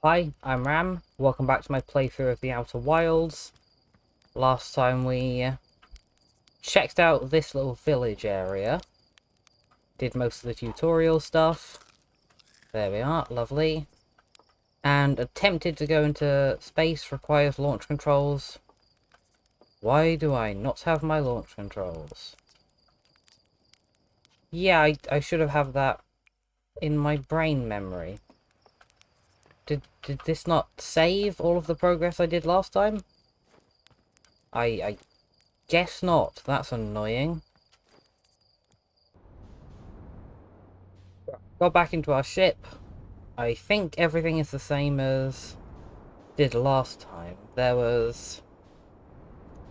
Hi, I'm Ram. Welcome back to my playthrough of the Outer Wilds. Last time we checked out this little village area. Did most of the tutorial stuff. There we are, lovely. And attempted to go into space requires launch controls. Why do I not have my launch controls? Yeah, I should have that in my brain memory. Did this not save all of the progress I did last time? I guess not. That's annoying. Got back into our ship. I think everything is the same as did last time. There was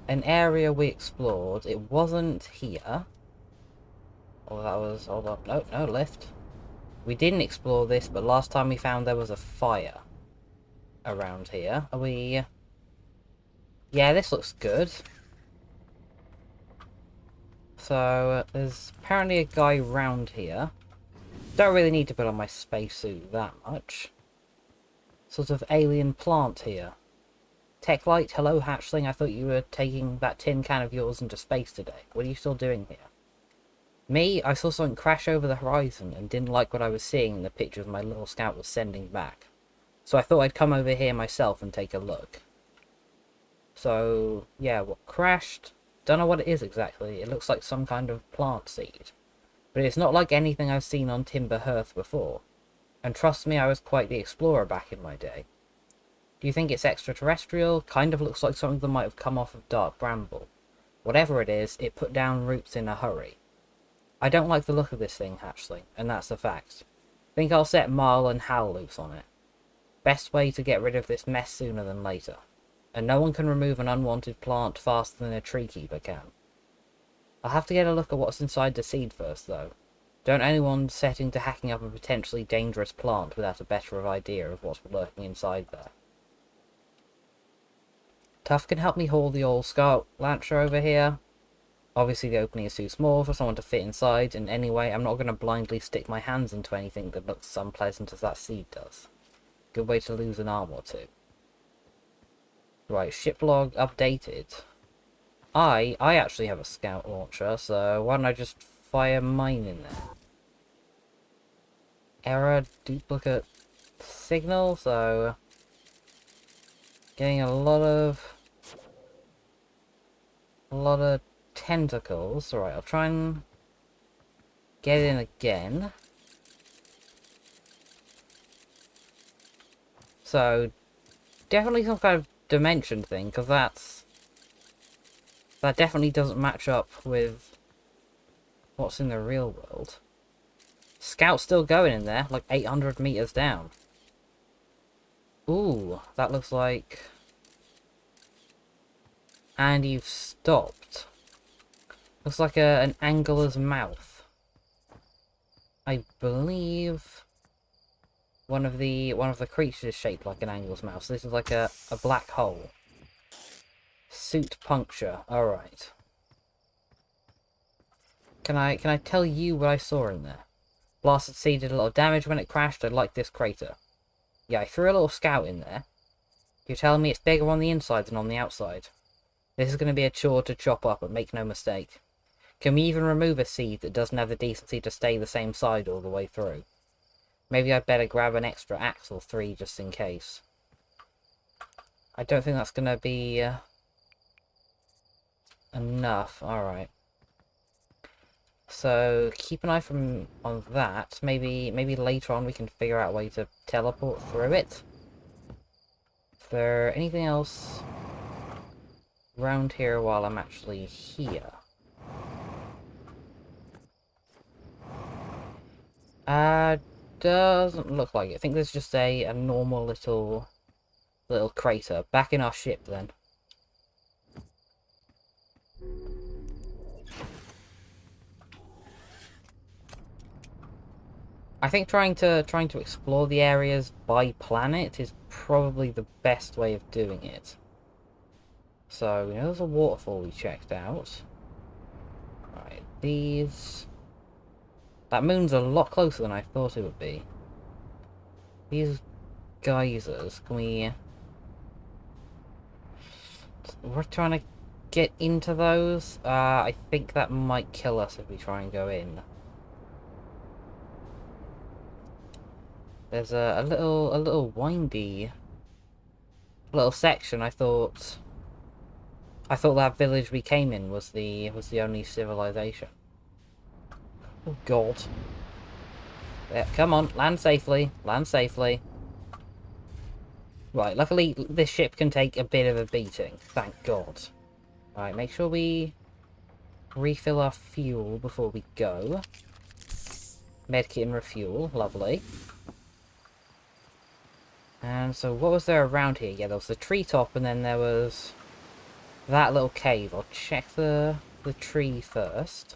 an area we explored. It wasn't here. Oh, that was... Hold on. No, no lift. We didn't explore this, but last time we found there was a fire around here. Are we... Yeah, this looks good. So, there's apparently a guy round here. Don't really need to put on my spacesuit that much. Sort of alien plant here. Techlight, hello hatchling, I thought you were taking that tin can of yours into space today. What are you still doing here? Me, I saw something crash over the horizon and didn't like what I was seeing in the pictures my little scout was sending back. So I thought I'd come over here myself and take a look. So, yeah, what crashed? Don't know what it is exactly. It looks like some kind of plant seed. But it's not like anything I've seen on Timber Hearth before. And trust me, I was quite the explorer back in my day. Do you think it's extraterrestrial? Kind of looks like something that might have come off of Dark Bramble. Whatever it is, it put down roots in a hurry. I don't like the look of this thing, Hatchling, and that's the fact. Think I'll set Marl and Hal loose on it. Best way to get rid of this mess sooner than later. And no one can remove an unwanted plant faster than a treekeeper can. I'll have to get a look at what's inside the seed first, though. Don't anyone setting to hacking up a potentially dangerous plant without a better idea of what's lurking inside there. Tuff can help me haul the old Scout Lancer over here. Obviously the opening is too small for someone to fit inside, and anyway, I'm not going to blindly stick my hands into anything that looks as unpleasant as that seed does. Good way to lose an arm or two. Right, ship log updated. I actually have a Scout Launcher, so why don't I just fire mine in there? Error duplicate signal, so... Getting a lot of tentacles. Alright, I'll try and get in again. So, definitely some kind of dimension thing, because that definitely doesn't match up with what's in the real world. Scout's still going in there, like 800 meters down. Ooh, that looks like... And you've stopped. Looks like an angler's mouth. I believe one of the creatures is shaped like an angler's mouth. So this is like a black hole. Suit puncture. Alright. Can I tell you what I saw in there? Blasted seed did a lot of damage when it crashed. I like this crater. Yeah, I threw a little scout in there. You're telling me it's bigger on the inside than on the outside? This is going to be a chore to chop up, but make no mistake. Can we even remove a seed that doesn't have the decency to stay the same side all the way through? Maybe I'd better grab an extra axe or 3 just in case. I don't think that's going to be enough. Alright. So, keep an eye on that. Maybe later on we can figure out a way to teleport through it. Is there anything else around here while I'm actually here? Doesn't look like it. I think there's just a normal little crater. Back in our ship then. I think trying to explore the areas by planet is probably the best way of doing it. So, you know, there's a waterfall we checked out. Right, these... That moon's a lot closer than I thought it would be. These geysers. Can we... We're trying to get into those. I think that might kill us if we try and go in. There's a little windy little section. I thought that village we came in was the only civilization. Oh God! Yeah, come on, land safely, land safely. Right, luckily this ship can take a bit of a beating. Thank God. Right, make sure we refill our fuel before we go. Medkit and refuel, lovely. And so what was there around here? Yeah, there was the treetop and then there was that little cave. I'll check the tree first.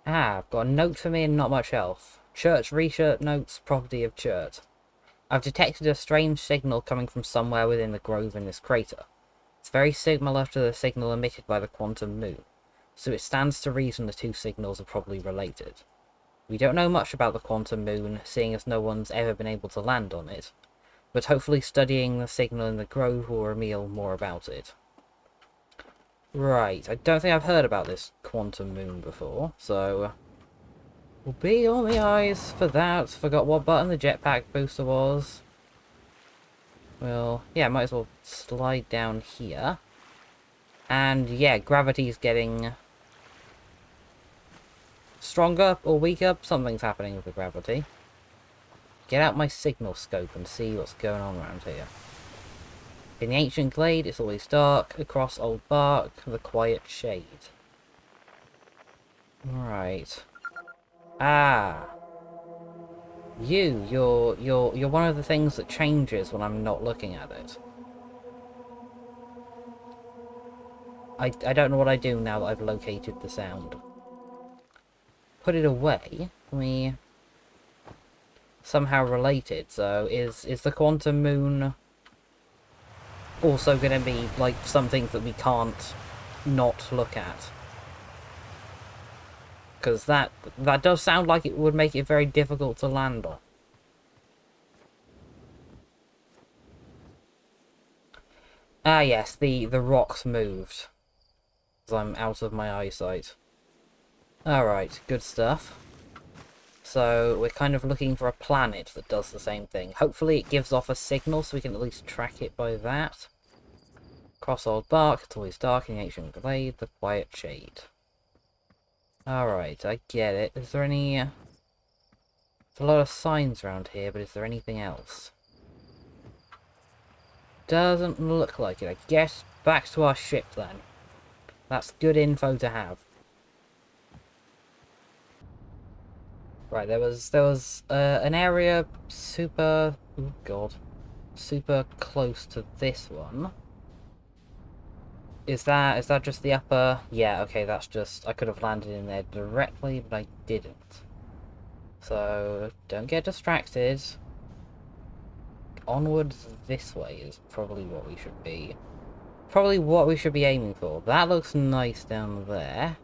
Ah, I've got a note for me and not much else. Church research notes, property of Church. I've detected a strange signal coming from somewhere within the grove in this crater. It's very similar to the signal emitted by the quantum moon, so it stands to reason the two signals are probably related. We don't know much about the quantum moon, seeing as no one's ever been able to land on it, but hopefully studying the signal in the grove will reveal more about it. Right, I don't think I've heard about this quantum moon before, so we'll be on the eyes for that. Forgot what button the jetpack booster was. Well, yeah, might as well slide down here. And yeah, gravity's getting stronger or weaker. Something's happening with the gravity. Get out my signal scope and see what's going on around here. In the ancient glade, it's always dark. Across old bark, the quiet shade. Right. Ah. You're one of the things that changes when I'm not looking at it. I don't know what I do now that I've located the sound. Put it away. We somehow related. So is the quantum moon also going to be like something that we can't not look at? Because that does sound like it would make it very difficult to land on. Ah yes, the rocks moved. As I'm out of my eyesight. Alright, good stuff. So we're kind of looking for a planet that does the same thing. Hopefully it gives off a signal so we can at least track it by that. Cross old bark, it's always dark in the ancient glade, the quiet shade. Alright, I get it. Is there any... There's a lot of signs around here, but is there anything else? Doesn't look like it. I guess back to our ship then. That's good info to have. Right, there was an area super... Oh god. Super close to this one. Is that just the upper... Yeah, okay, that's just... I could have landed in there directly, but I didn't. So, don't get distracted. Onwards this way is probably what we should be. Probably what we should be aiming for. That looks nice down there.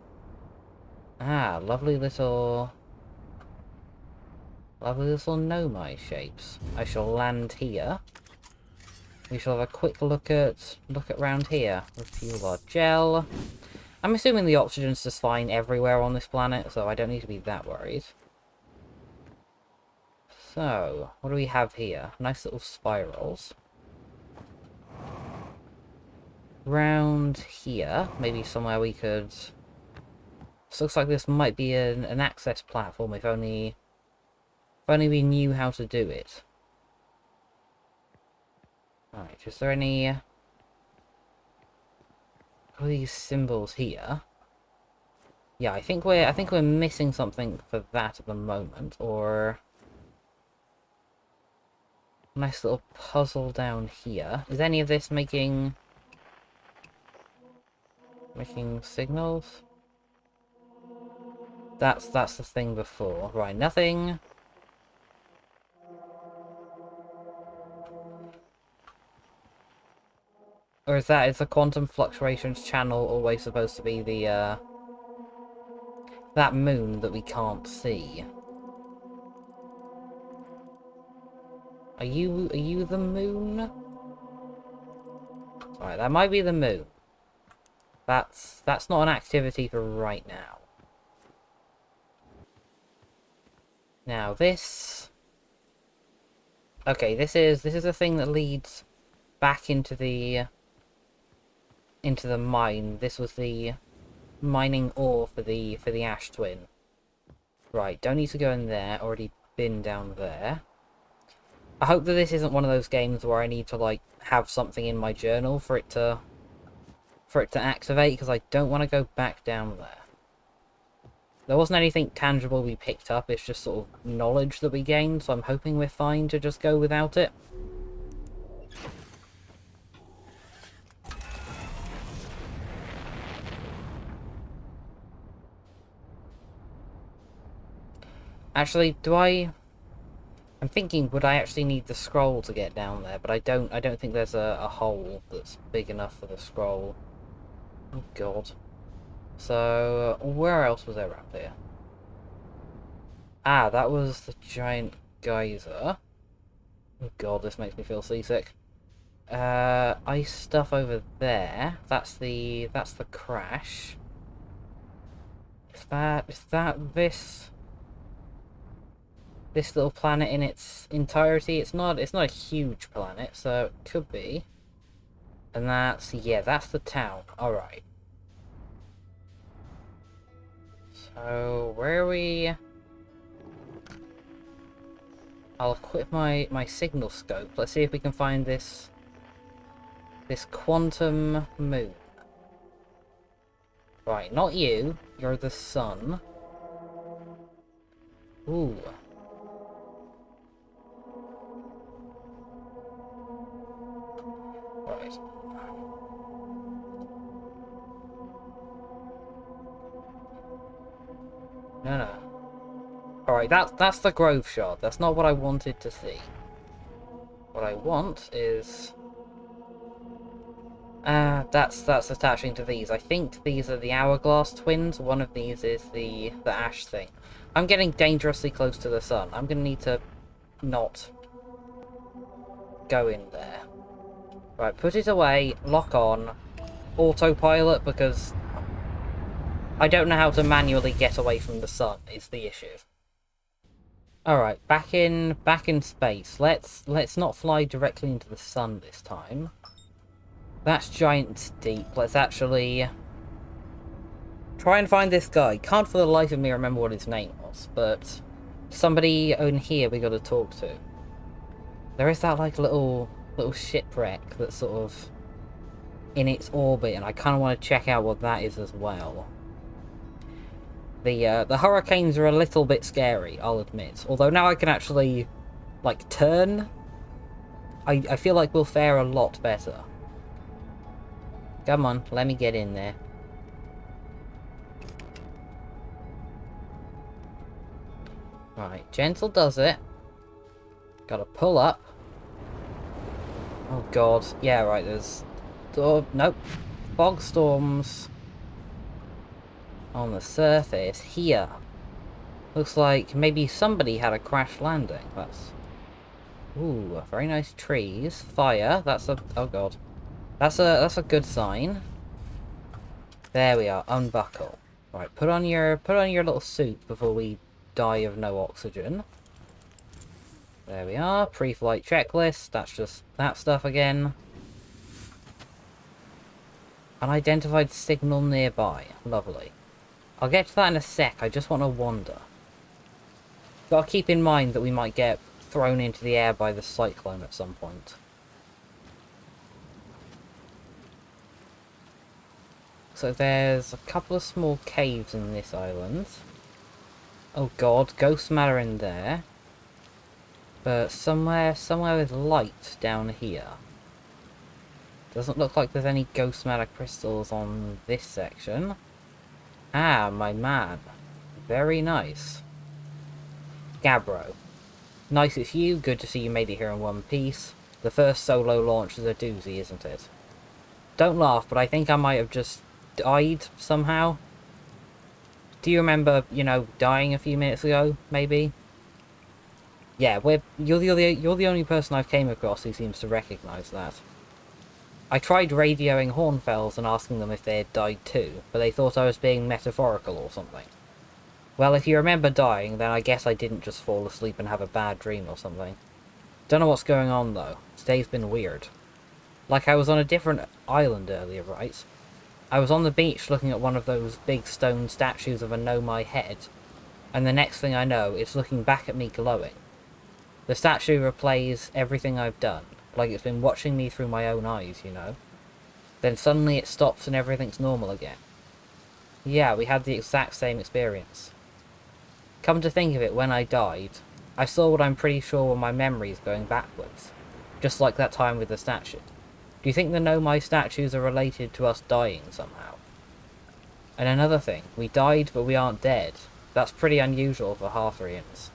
Ah, lovely little Nomai shapes. I shall land here. We shall have a quick look at round here. Refuel our gel. I'm assuming the oxygen's just fine everywhere on this planet, so I don't need to be that worried. So, what do we have here? Nice little spirals. Round here, maybe somewhere we could... This looks like this might be an access platform if only we knew how to do it. Alright, is there any... What are these symbols here? Yeah, I think we're missing something for that at the moment, or... Nice little puzzle down here. Is any of this making signals? That's the thing before. Right, nothing. Or is the quantum fluctuations channel always supposed to be the that moon that we can't see? Are you the moon? Alright, that might be the moon. That's not an activity for right now. Now this... Okay, this is a thing that leads back into the mine. This was the mining ore for the Ash Twin. Right, don't need to go in there. Already been down there. I hope that this isn't one of those games where I need to like have something in my journal for it to activate, because I don't want to go back down there. There wasn't anything tangible we picked up, it's just sort of knowledge that we gained, so I'm hoping we're fine to just go without it. Actually, I'm thinking, would I actually need the scroll to get down there? But I don't think there's a hole that's big enough for the scroll. Oh god. So, where else was there around here? Ah, that was the giant geyser. Oh god, this makes me feel seasick. Ice stuff over there. That's the crash. Is that this little planet in its entirety? It's not a huge planet, so it could be. And that's the town. Alright. So, where are we? I'll equip my signal scope. Let's see if we can find this quantum moon. Right, not you. You're the sun. Ooh. Right. No. Alright, that's the grove shard. That's not what I wanted to see. What I want is... that's attaching to these. I think these are the hourglass twins. One of these is the ash thing. I'm getting dangerously close to the sun. I'm gonna need to not go in there. Right, put it away, lock on, autopilot, because I don't know how to manually get away from the sun is the issue. Alright, back in space. Let's not fly directly into the sun this time. That's giant deep. Let's actually try and find this guy. Can't for the life of me remember what his name was, but somebody in here we gotta talk to. There is that like little shipwreck that's sort of in its orbit, and I kind of want to check out what that is as well. The hurricanes are a little bit scary, I'll admit. Although now I can actually, like, turn. I feel like we'll fare a lot better. Come on, let me get in there. Right, gentle does it. Gotta pull up. Oh god, yeah, right, there's... Oh, nope. Fog storms on the surface here. Looks like maybe somebody had a crash landing. That's... Ooh, very nice trees. Fire, that's a... Oh god. That's a good sign. There we are, unbuckle. Right, put on your little suit before we die of no oxygen. There we are, pre-flight checklist, that's just that stuff again. Unidentified signal nearby, lovely. I'll get to that in a sec, I just want to wander. Gotta keep in mind that we might get thrown into the air by the cyclone at some point. So there's a couple of small caves in this island. Oh god, ghost matter in there. But somewhere with light down here. Doesn't look like there's any ghost matter crystals on this section. Ah, my man. Very nice. Gabbro. Nice it's you, good to see you made it here in one piece. The first solo launch is a doozy, isn't it? Don't laugh, but I think I might have just died somehow. Do you remember, you know, dying a few minutes ago, maybe? Yeah, you're the only person I've came across who seems to recognise that. I tried radioing Hornfells and asking them if they had died too, but they thought I was being metaphorical or something. Well, if you remember dying, then I guess I didn't just fall asleep and have a bad dream or something. Don't know what's going on though. Today's been weird. Like I was on a different island earlier, right? I was on the beach looking at one of those big stone statues of a Nomai head, and the next thing I know, it's looking back at me glowing. The statue replays everything I've done, like it's been watching me through my own eyes, you know? Then suddenly it stops and everything's normal again. Yeah, we had the exact same experience. Come to think of it, when I died, I saw what I'm pretty sure were my memories going backwards. Just like that time with the statue. Do you think the Nomai statues are related to us dying somehow? And another thing, we died but we aren't dead. That's pretty unusual for Hearthrians.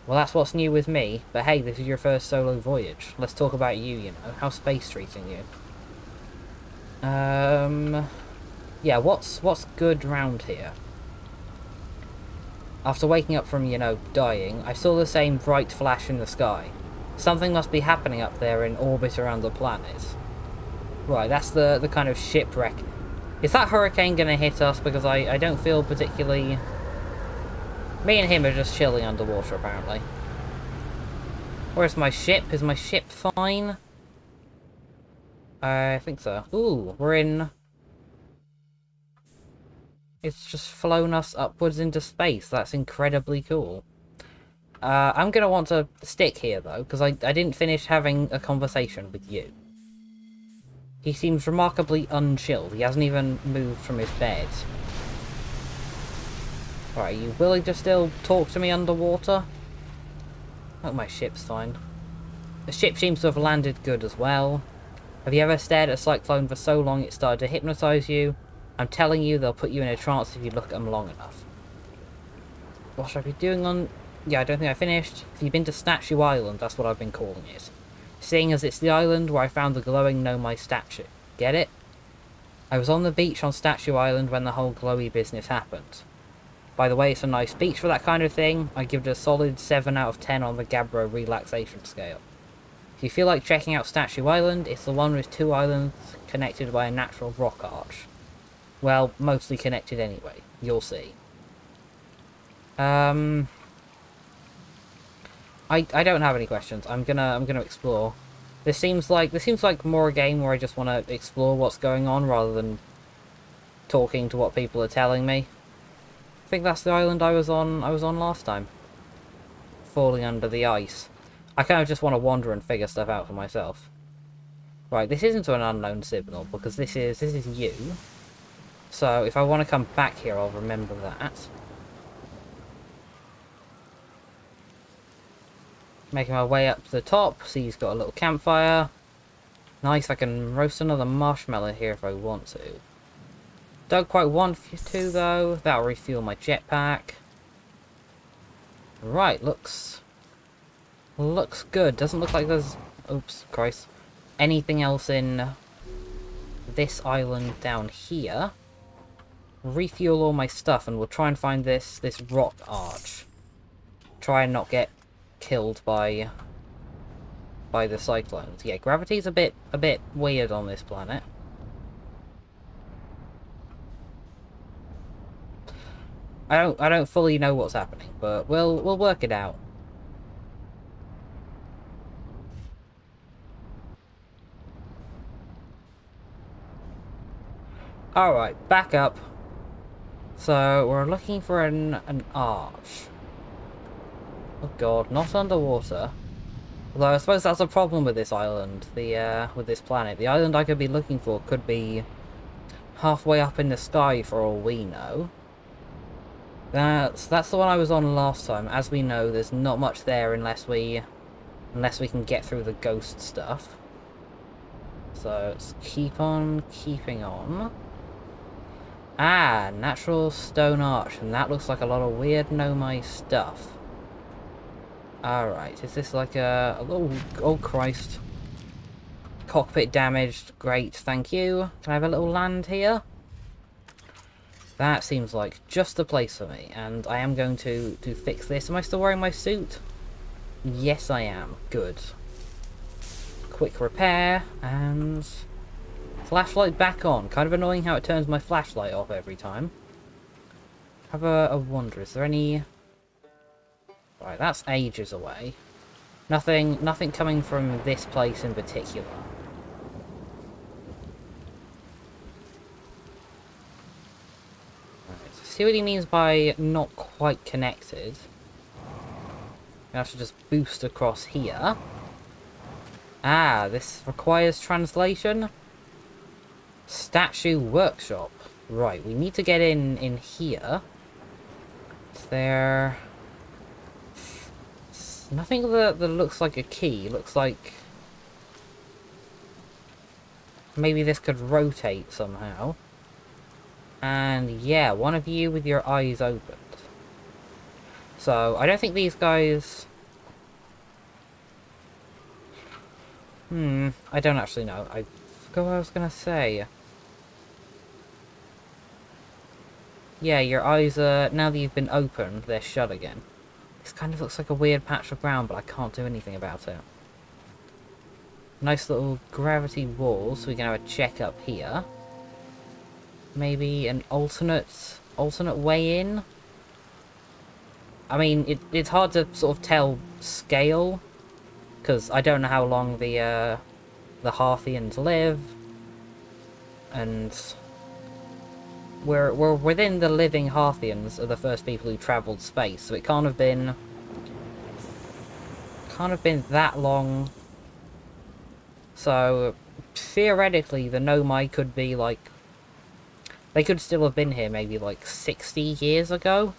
Well, that's what's new with me, but hey, this is your first solo voyage. Let's talk about you, you know. How's space treating you? Yeah, what's good round here? After waking up from, you know, dying, I saw the same bright flash in the sky. Something must be happening up there in orbit around the planet. Right, that's the kind of shipwreck. Is that hurricane gonna hit us? Because I don't feel particularly... Me and him are just chilling underwater, apparently. Where's my ship? Is my ship fine? I think so. Ooh, we're in... It's just flown us upwards into space. That's incredibly cool. I'm going to want to stick here, though, because I didn't finish having a conversation with you. He seems remarkably unchilled. He hasn't even moved from his bed. Alright, are you willing to still talk to me underwater? Oh, my ship's fine. The ship seems to have landed good as well. Have you ever stared at a cyclone for so long it started to hypnotise you? I'm telling you, they'll put you in a trance if you look at them long enough. What should I be doing on... Yeah, I don't think I finished. If you've been to Statue Island, that's what I've been calling it. Seeing as it's the island where I found the glowing Nomai statue. Get it? I was on the beach on Statue Island when the whole glowy business happened. By the way, it's a nice beach for that kind of thing. I give it a solid 7 out of 10 on the Gabbro relaxation scale. If you feel like checking out Statue Island, it's the one with 2 islands connected by a natural rock arch. Well, mostly connected anyway. You'll see. I don't have any questions. I'm gonna explore. This seems like more a game where I just want to explore what's going on rather than talking to what people are telling me. I think that's the island I was on last time. Falling under the ice. I kind of just want to wander and figure stuff out for myself. Right, this isn't an unknown signal because this is you. So if I want to come back here, I'll remember that. Making my way up to the top. See, he's got a little campfire. Nice, I can roast another marshmallow here if I want to. Don't quite want to, though. That'll refuel my jetpack. Right, looks good. Doesn't look like there's... Oops, Christ. Anything else in this island down here. Refuel all my stuff, and we'll try and find this rock arch. Try and not get killed by the cyclones. Yeah, gravity's a bit weird on this planet. I don't fully know what's happening, but we'll work it out. Alright, back up. So we're looking for an arch. Oh god, not underwater. Although I suppose that's a problem with this island, with this planet. The island I could be looking for could be halfway up in the sky for all we know. That's the one I was on last time. As we know, there's not much there unless we can get through the ghost stuff. So let's keep on keeping on. Ah, natural stone arch, and that looks like a lot of weird Nomai stuff. Alright, is this like a little... Oh, Christ. Cockpit damaged. Great, thank you. Can I have a little land here? That seems like just the place for me, and I am going to fix this. Am I still wearing my suit? Yes, I am. Good. Quick repair, and... flashlight back on. Kind of annoying how it turns my flashlight off every time. Have a wonder, is there any... Right, that's ages away. Nothing coming from this place in particular. Right, so see what he means by not quite connected. I have to just boost across here. Ah, this requires translation. Statue workshop. Right, we need to get in here. Is there... nothing that looks like a key. Looks like... maybe this could rotate somehow. And yeah, one of you with your eyes opened. So, I don't think these guys... I don't actually know. I forgot what I was gonna say. Yeah, your eyes are... now that you've been opened, they're shut again. This kind of looks like a weird patch of ground, but I can't do anything about it. Nice little gravity wall, so we can have a check up here. Maybe an alternate way in? I mean, it's hard to sort of tell scale, because I don't know how long the Hearthians live, and we're within the living Hearthians are the first people who travelled space, so it can't have been that long. So theoretically, the Nomai could be like, they could still have been here maybe like 60 years ago,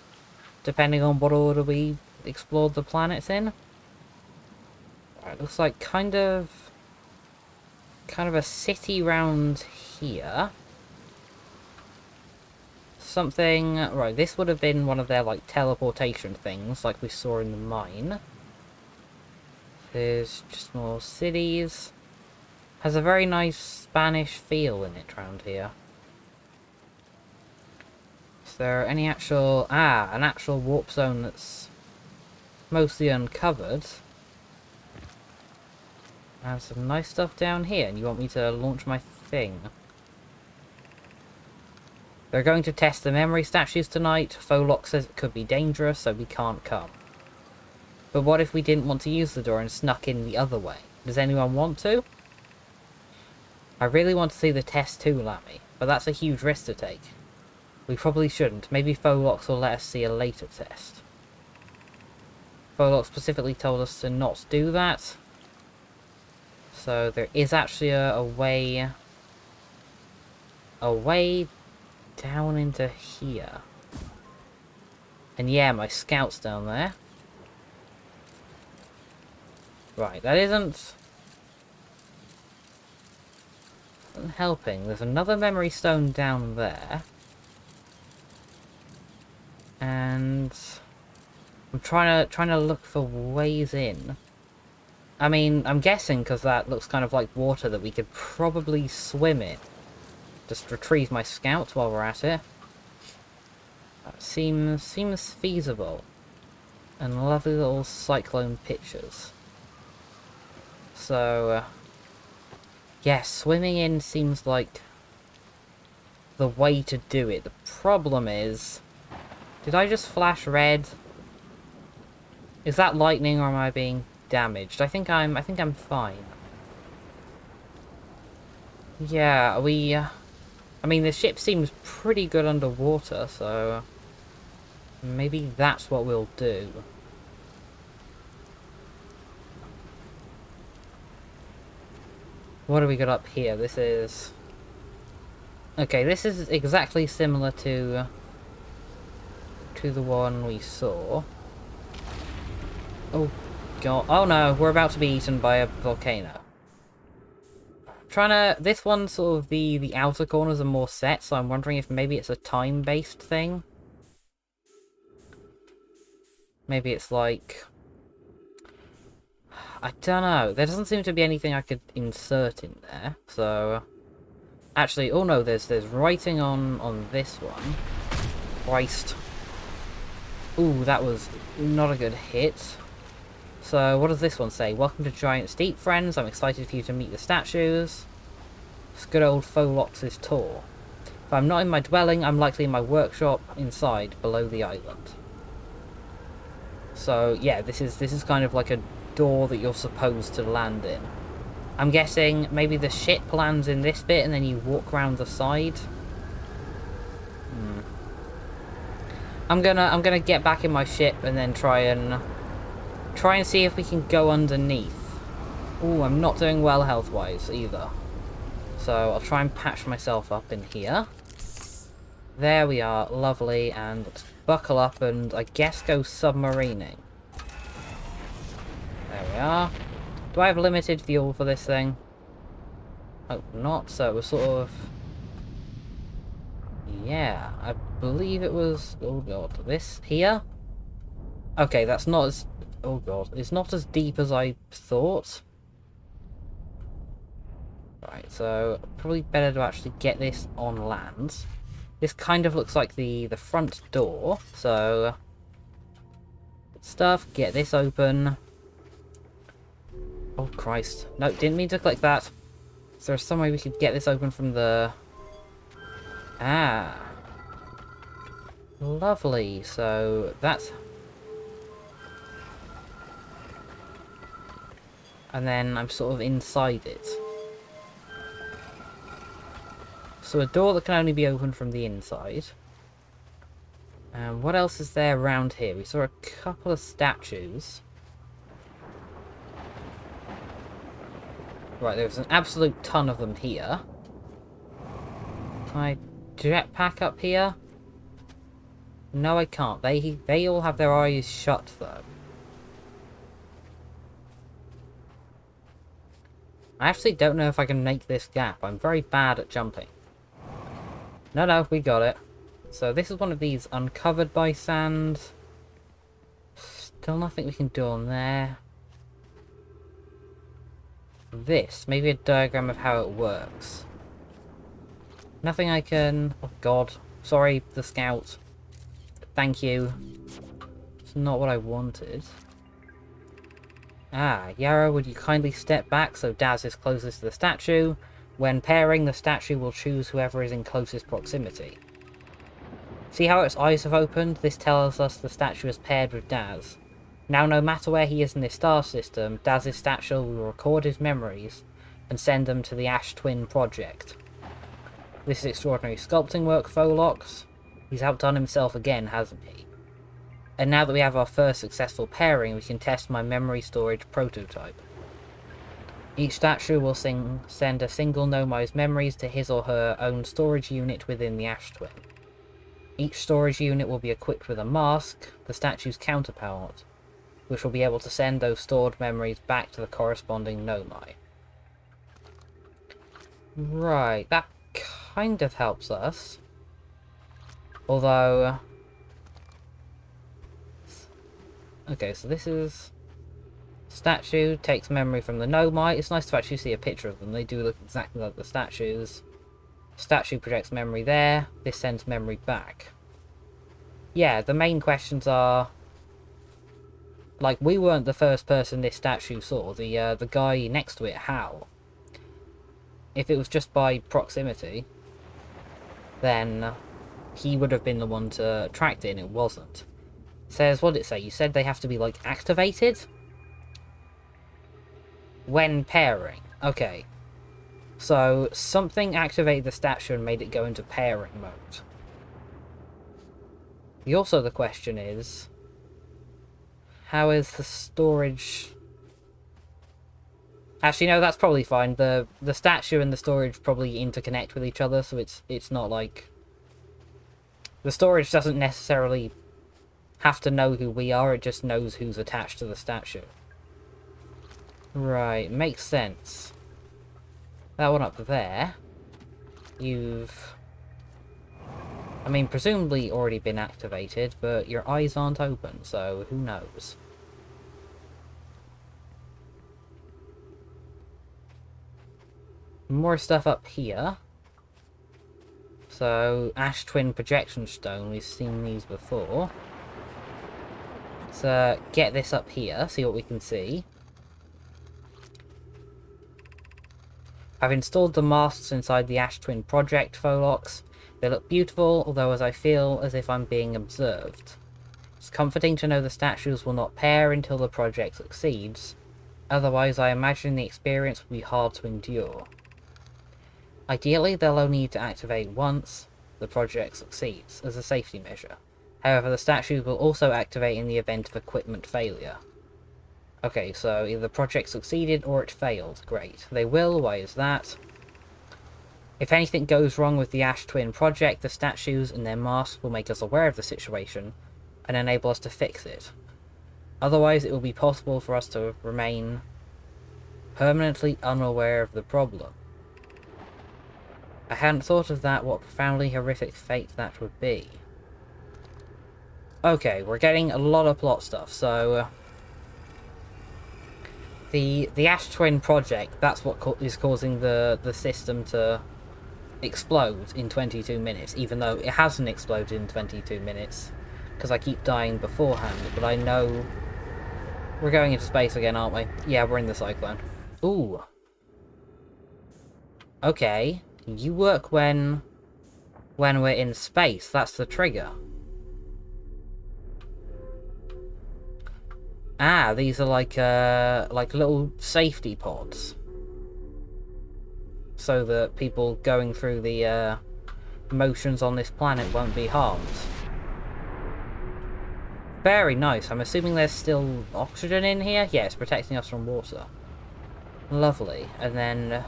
depending on what order we explored the planets in. Right, looks like kind of a city round here. Something... right, this would have been one of their, like, teleportation things, like we saw in the mine. There's just more cities. Has a very nice Spanish feel in it round here. Is there any actual... an actual warp zone that's mostly uncovered. And some nice stuff down here, and you want me to launch my thing. They're going to test the memory statues tonight. Folock says it could be dangerous, so we can't come. But what if we didn't want to use the door and snuck in the other way? Does anyone want to? I really want to see the test too, Lammy, but that's a huge risk to take. We probably shouldn't. Maybe Folox will let us see a later test. Folox specifically told us to not do that. So there is actually a way down into here. And yeah, my scout's down there. Right, that isn't helping. There's another memory stone down there. And I'm trying to look for ways in. I mean, I'm guessing because that looks kind of like water that we could probably swim in. Just retrieve my scout while we're at it. That seems feasible. And lovely little cyclone pictures. So, yeah, swimming in seems like the way to do it. The problem is, did I just flash red? Is that lightning or am I being damaged? I think I'm fine. Yeah, I mean, the ship seems pretty good underwater, so maybe that's what we'll do. What do we got up here? This is... okay, this is exactly similar to the one we saw. Oh god. Oh no, we're about to be eaten by a volcano. This one's sort of the outer corners are more set, so I'm wondering if maybe it's a time-based thing. Maybe it's like... I don't know. There doesn't seem to be anything I could insert in there, so... actually, oh no, there's writing on this one. Christ. Ooh, that was not a good hit. So, what does this one say? Welcome to Giant Steep, friends. I'm excited for you to meet the statues. It's good old Folox's tour. If I'm not in my dwelling, I'm likely in my workshop inside, below the island. So, yeah, this is kind of like a door that you're supposed to land in. I'm guessing maybe the ship lands in this bit and then you walk around the side. I'm gonna get back in my ship and then try and see if we can go underneath. Ooh, I'm not doing well health-wise either. So I'll try and patch myself up in here. There we are, lovely, and let's buckle up and I guess go submarining. There we are. Do I have limited fuel for this thing? Oh, not, so it was sort of... Yeah, I believe it was... Oh god, this here? Okay, that's not as... Oh god, it's not as deep as I thought. Right, so probably better to actually get this on land. This kind of looks like the front door, so... Stuff, get this open. Oh Christ. No, didn't mean to click that. Is there some way we could get this open from the... Ah. Lovely, so that's... And then I'm sort of inside it. So a door that can only be opened from the inside. What else is there around here? We saw a couple of statues. Right, there's an absolute ton of them here. Can I jetpack up here? No, I can't. They all have their eyes shut, though. I actually don't know if I can make this gap. I'm very bad at jumping. No, we got it. So this is one of these uncovered by sand. Still nothing we can do on there. This, maybe a diagram of how it works. Nothing I can... Oh god. Sorry, the scout. Thank you. It's not what I wanted. Ah, Yara, would you kindly step back so Daz is closest to the statue? When pairing, the statue will choose whoever is in closest proximity. See how its eyes have opened? This tells us the statue is paired with Daz. Now, no matter where he is in this star system, Daz's statue will record his memories and send them to the Ash Twin Project. This is extraordinary sculpting work, Folox. He's outdone himself again, hasn't he? And now that we have our first successful pairing, we can test my memory storage prototype. Each statue will send a single Nomai's memories to his or her own storage unit within the Ash Twin. Each storage unit will be equipped with a mask, the statue's counterpart, which will be able to send those stored memories back to the corresponding Nomai. Right, that kind of helps us. Although... Okay, so this is... Statue takes memory from the Nomai. It's nice to actually see a picture of them. They do look exactly like the statues. Statue projects memory there. This sends memory back. Yeah, the main questions are... Like, we weren't the first person this statue saw. The guy next to it, how? If it was just by proximity, then he would have been the one to attract it, and it wasn't. It says, what did it say? You said they have to be, like, activated? When pairing. Okay. So, something activated the statue and made it go into pairing mode. The question is... How is the storage... Actually, no, that's probably fine. The statue and the storage probably interconnect with each other, so it's not like... The storage doesn't necessarily have to know who we are, it just knows who's attached to the statue. Right, makes sense. That one up there, you've... I mean, presumably already been activated, but your eyes aren't open, so who knows? More stuff up here. So, Ash Twin Projection Stone, we've seen these before. let's get this up here, see what we can see. I've installed the masks inside the Ash Twin project Pholox. They look beautiful, although as I feel as if I'm being observed. It's comforting to know the statues will not pair until the project succeeds. Otherwise, I imagine the experience will be hard to endure. Ideally, they'll only need to activate once the project succeeds, as a safety measure. However, the statues will also activate in the event of equipment failure. Okay, so either the project succeeded or it failed. Great. They will, why is that? If anything goes wrong with the Ash Twin project, the statues and their masks will make us aware of the situation and enable us to fix it. Otherwise, it will be possible for us to remain permanently unaware of the problem. I hadn't thought of that, what a profoundly horrific fate that would be. Okay, we're getting a lot of plot stuff, so... The Ash Twin project, that's what is causing the system to explode in 22 minutes, even though it hasn't exploded in 22 minutes, because I keep dying beforehand, but I know... We're going into space again, aren't we? Yeah, we're in the cyclone. Ooh. Okay. You work when we're in space. That's the trigger. Ah, these are like little safety pods. So that people going through the motions on this planet won't be harmed. Very nice. I'm assuming there's still oxygen in here? Yeah, it's protecting us from water. Lovely. And then...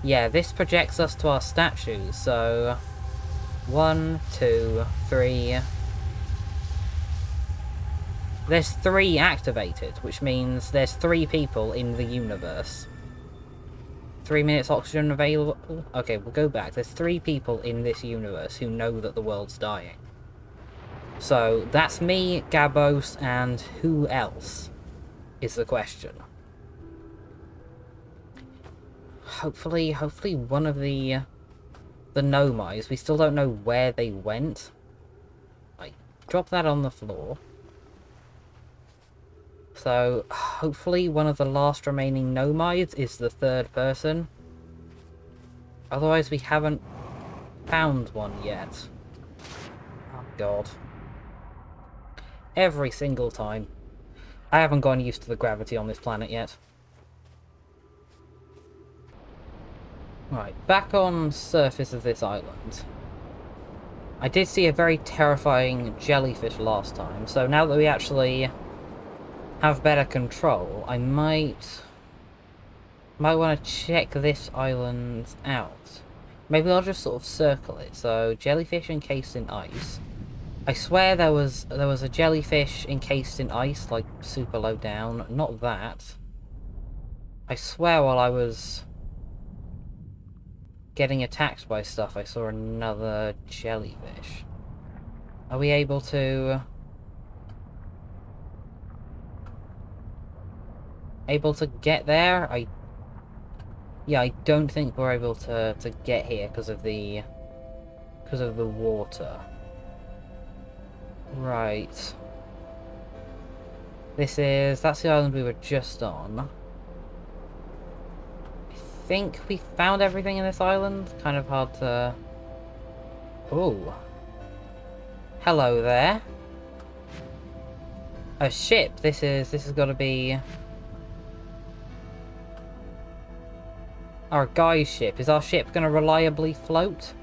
yeah, this projects us to our statues, so... 1, 2, 3... There's 3 activated, which means there's 3 people in the universe. 3 minutes oxygen available? Okay, we'll go back. There's 3 people in this universe who know that the world's dying. So, that's me, Gabos, and who else? Is the question. Hopefully one of the Nomais. We still don't know where they went. Like, drop that on the floor. So, hopefully one of the last remaining Nomais is the 3rd person. Otherwise, we haven't found one yet. Oh, God. Every single time. I haven't gotten used to the gravity on this planet yet. Right, back on surface of this island. I did see a very terrifying jellyfish last time, so now that we actually have better control, I might want to check this island out. Maybe I'll just sort of circle it. So, jellyfish encased in ice. I swear there was a jellyfish encased in ice, like super low down. Not that. I swear while I was getting attacked by stuff, I saw another jellyfish. Are we able to... get there? Yeah, I don't think we're able to get here because of the water. Right. That's the island we were just on. I think we found everything in this island. Kind of hard to... Ooh. Hello there. A ship. This has got to be our guy's ship. Is our ship going to reliably float?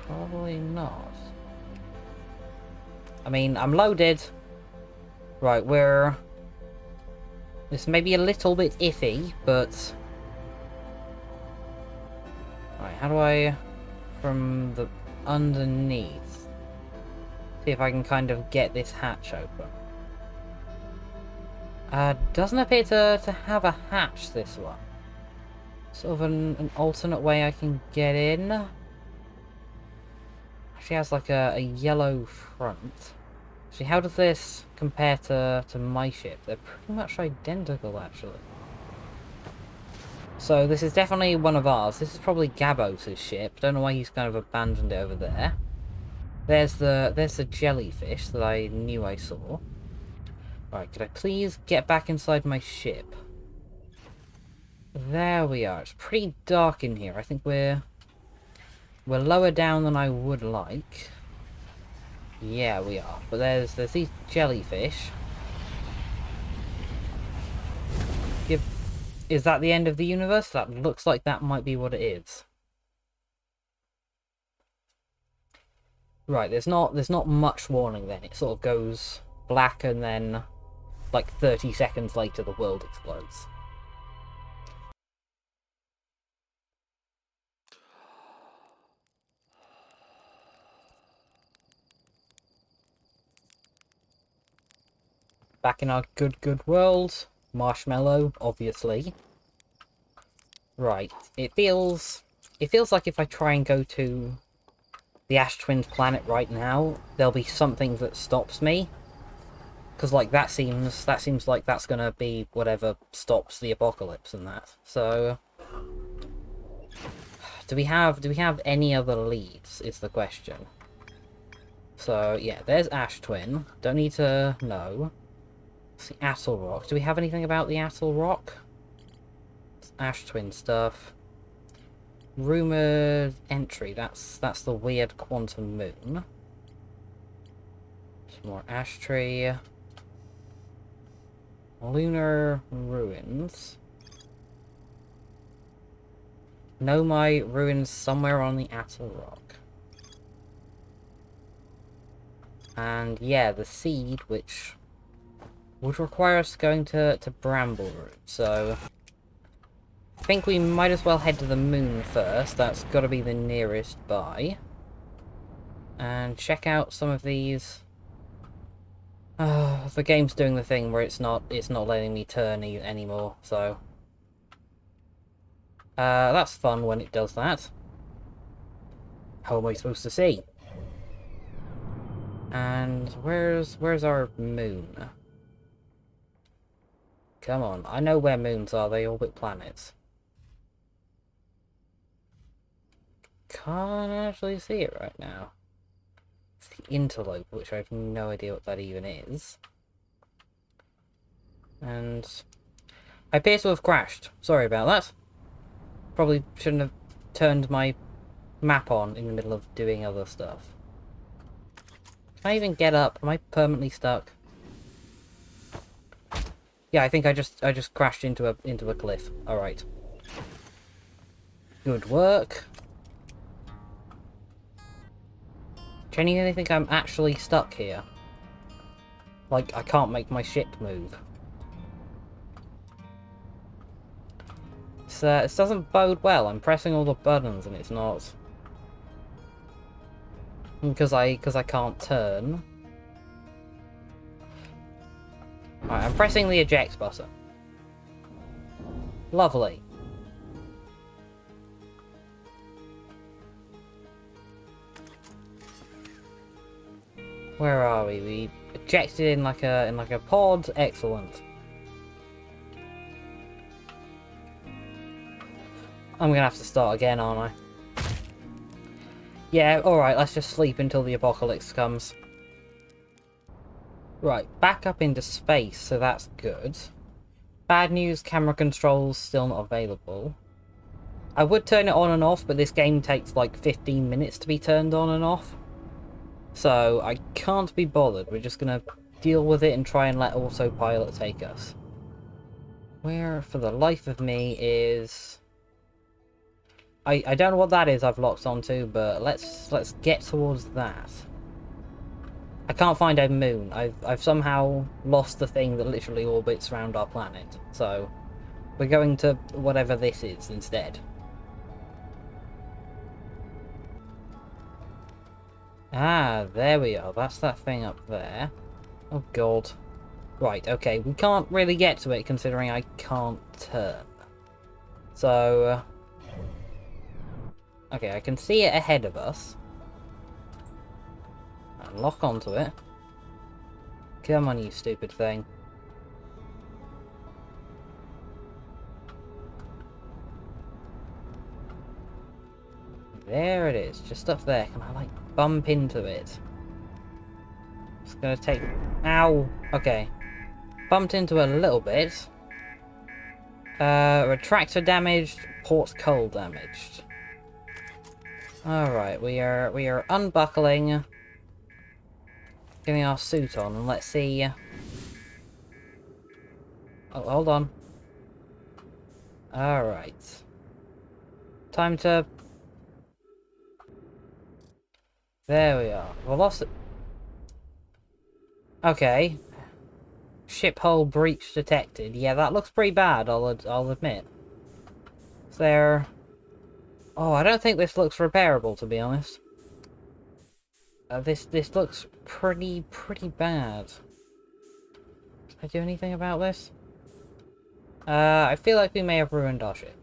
Probably not. I mean, I'm loaded. Right, this may be a little bit iffy, but... Right, how do I... From the underneath... See if I can kind of get this hatch open. Doesn't appear to have a hatch, this one. Sort of an alternate way I can get in. She has like a yellow front. Actually, how does this compare to my ship? They're pretty much identical, actually. So this is definitely one of ours. This is probably Gabos' ship. Don't know why he's kind of abandoned it over there. There's the jellyfish that I knew I saw. Right, could I please get back inside my ship? There we are. It's pretty dark in here. I think we're lower down than I would like. Yeah, we are. But there's these jellyfish. Is that the end of the universe? That looks like that might be what it is. Right, there's not much warning then. It sort of goes black and then like 30 seconds later the world explodes. Back in our good world. Marshmallow, obviously. Right, it feels like if I try and go to the Ash Twins planet right now, there'll be something that stops me. Because like that seems like that's gonna be whatever stops the apocalypse and that. So do we have any other leads is the question. So yeah, there's Ash Twin. Don't need to know. It's the Attlerock. Do we have anything about the Attlerock? It's Ash Twin stuff. Rumored entry. That's the weird quantum moon. Some more ash tree. Lunar ruins. Nomai ruins somewhere on the Attlerock. And yeah, the seed, which would require us going to Bramble Root, so I think we might as well head to the moon first. That's got to be the nearest by. And check out some of these. The game's doing the thing where it's not letting me turn anymore, so that's fun when it does that. How am I supposed to see? And where's our moon? Come on, I know where moons are. They orbit planets. Can't actually see it right now. It's the interlope, which I have no idea what that even is. And I appear to have crashed. Sorry about that. Probably shouldn't have turned my map on in the middle of doing other stuff. Can I even get up? Am I permanently stuck? Yeah, I think I just crashed into a cliff. All right. Good work. Genuinely think I'm actually stuck here. Like, I can't make my ship move. This doesn't bode well. I'm pressing all the buttons and it's not. Because I can't turn. Right, I'm pressing the eject button. Lovely. Where are we? We ejected in like a pod. Excellent. I'm gonna have to start again, aren't I? Yeah, alright, let's just sleep until the apocalypse comes. Right, back up into space, so that's good. Bad news, camera controls still not available. I would turn it on and off, but this game takes like 15 minutes to be turned on and off. So I can't be bothered. We're just gonna deal with it and try and let autopilot take us. Where, for the life of me, is... I don't know what that is I've locked onto, but let's get towards that. I can't find a moon. I've somehow lost the thing that literally orbits around our planet. So we're going to whatever this is instead. Ah, there we are. That's that thing up there. Oh god. Right, okay. We can't really get to it considering I can't turn. So... okay, I can see it ahead of us. And lock onto it. Come on, you stupid thing. there it is. Just up there. Can I, like, bump into it? It's gonna take... Ow! Okay. Bumped into it a little bit. Retractor damaged, port coal damaged. Alright, we are unbuckling, getting our suit on, and let's see. Oh, hold on. Alright. Time to... There we are. Velocity... Okay. Ship hull breach detected. Yeah, that looks pretty bad, I'll admit. Is there... Oh, I don't think this looks repairable, to be honest. This looks pretty bad. Can I do anything about this? I feel like we may have ruined our ship.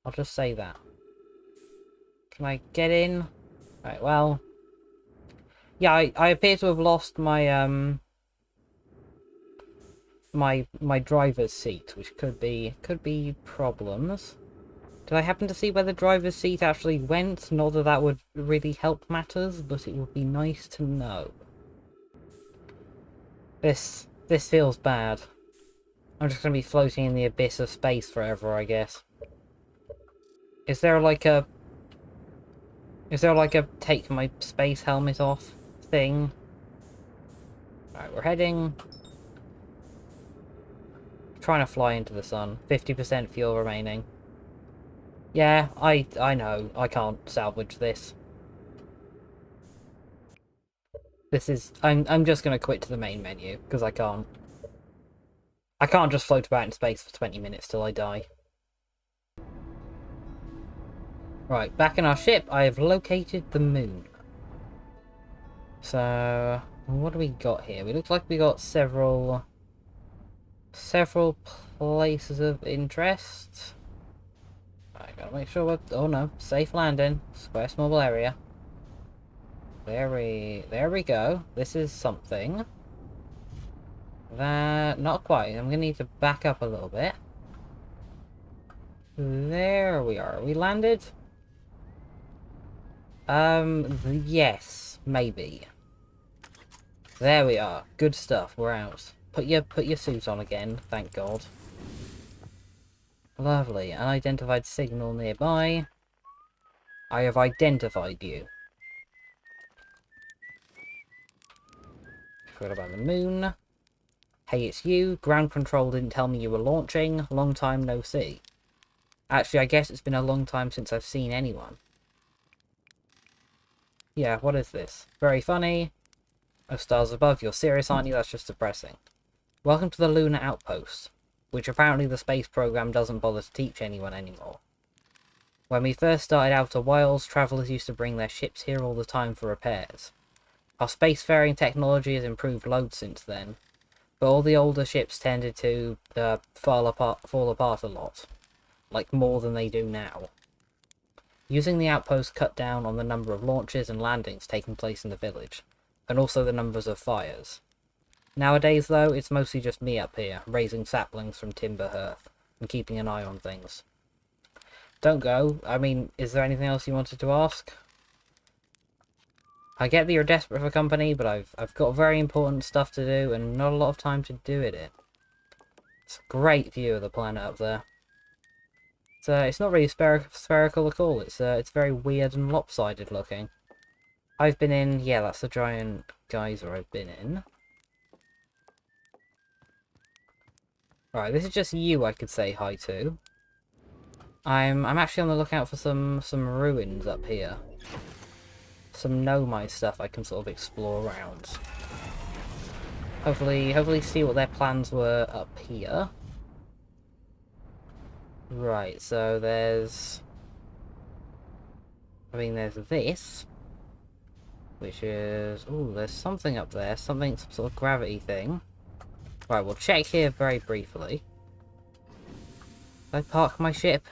I'll just say that. Can I get in? Right, well... Yeah, I appear to have lost my, my driver's seat, which could be problems. Did I happen to see where the driver's seat actually went? Not that that would really help matters, but it would be nice to know. This feels bad. I'm just gonna be floating in the abyss of space forever, I guess. Is there like a take my space helmet off thing? Alright, we're heading... Trying to fly into the sun. 50% fuel remaining. Yeah, I know. I can't salvage this. This is... I'm just gonna quit to the main menu, because I can't. I can't just float about in space for 20 minutes till I die. Right, back in our ship, I have located the moon. So, what do we got here? It looks like we got several places of interest. I gotta make sure we're... Oh no, safe landing. Square small area. There we go. This is something. That... Not quite. I'm gonna need to back up a little bit. There we are. We landed? Yes. Maybe. There we are. Good stuff. We're out. Put your suit on again. Thank God. Lovely. Unidentified signal nearby. I have identified you. Forgot about the moon. Hey, it's you. Ground control didn't tell me you were launching. Long time no see. Actually, I guess it's been a long time since I've seen anyone. Yeah, what is this? Very funny. Oh, stars above. You're serious, aren't you? That's just depressing. Welcome to the Lunar Outpost, which apparently the space program doesn't bother to teach anyone anymore. When we first started Outer Wilds, travellers used to bring their ships here all the time for repairs. Our spacefaring technology has improved loads since then, but all the older ships tended to fall apart a lot, like more than they do now. Using the outpost cut down on the number of launches and landings taking place in the village, and also the numbers of fires. Nowadays, though, it's mostly just me up here, raising saplings from timber hearth, and keeping an eye on things. Don't go. I mean, is there anything else you wanted to ask? I get that you're desperate for company, but I've got very important stuff to do, and not a lot of time to do it in. It's a great view of the planet up there. It's not really spherical at all. It's very weird and lopsided looking. I've been in... Yeah, that's the giant geyser I've been in. Right, this is just you I could say hi to. I'm actually on the lookout for some ruins up here. Some Nomai stuff I can sort of explore around. Hopefully see what their plans were up here. Right, so there's... I mean, there's this. Which is... Ooh, there's something up there. Some sort of gravity thing. Right, we'll check here very briefly. Did I park my ship?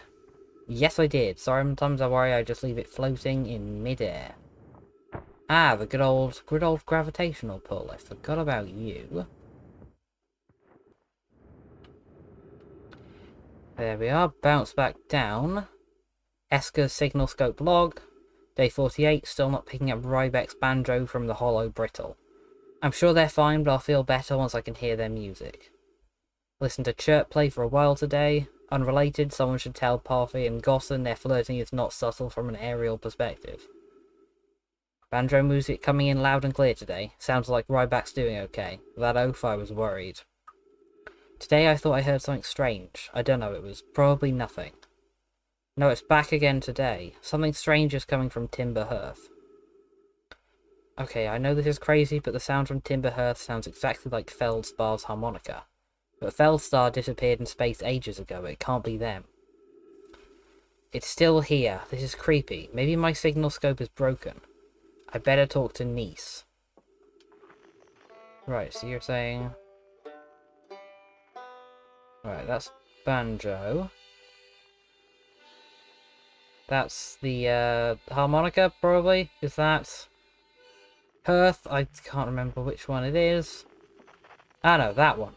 Yes, I did. Sometimes I worry I just leave it floating in midair. Ah, the good old gravitational pull. I forgot about you. There we are. Bounce back down. Esker's signal scope log. Day 48, still not picking up Rybek's banjo from the hollow brittle. I'm sure they're fine, but I'll feel better once I can hear their music. Listened to Chirp play for a while today. Unrelated, someone should tell Parfy and Gosson their flirting is not subtle from an aerial perspective. Banjo music coming in loud and clear today. Sounds like Rybek's doing okay. That oath, I was worried. Today I thought I heard something strange. I don't know, it was probably nothing. No, it's back again today. Something strange is coming from Timber Hearth. Okay, I know this is crazy, but the sound from Timber Hearth sounds exactly like Feldspar's harmonica. But Feldstar disappeared in space ages ago. It can't be them. It's still here. This is creepy. Maybe my signal scope is broken. I better talk to Nice. Right, so you're saying... Right, that's banjo. That's the harmonica, probably. Is that Hearth? I can't remember which one it is. Ah, no, that one.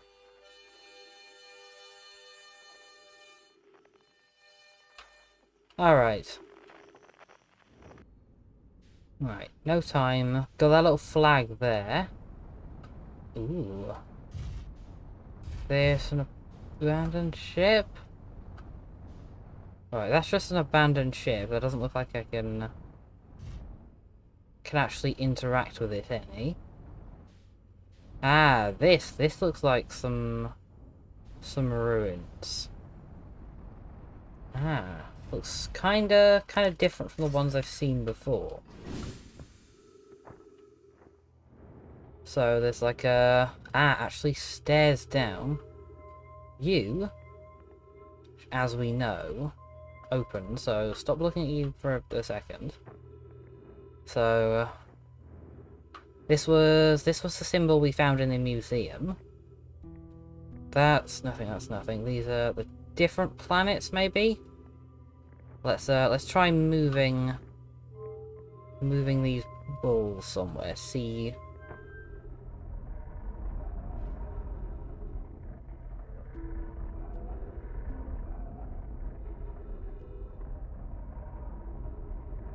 Alright. Right, no time. Got that little flag there. Ooh. There's an abandoned ship. Right, that's just an abandoned ship. That doesn't look like I can actually interact with it any. Ah, this looks like some ruins. Ah, looks kinda different from the ones I've seen before. So there's like actually stairs down. You, as we know, open, so stop looking at you for a second. So this was the symbol we found in the museum. That's nothing. These are the different planets, maybe. Let's try moving these balls somewhere. See.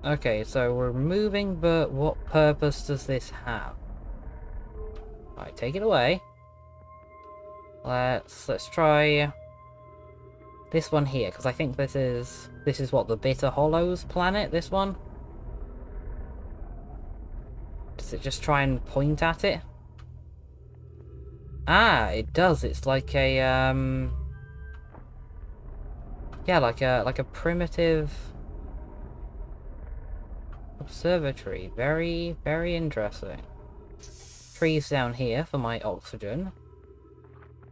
Okay, so we're moving, but what purpose does this have? Right, take it away. Let's try this one here, because I think this is what, the Bitter Hollows planet, this one? Does it just try and point at it? Ah, it does. It's like a yeah, like a primitive observatory. Very, very interesting. Trees down here for my oxygen.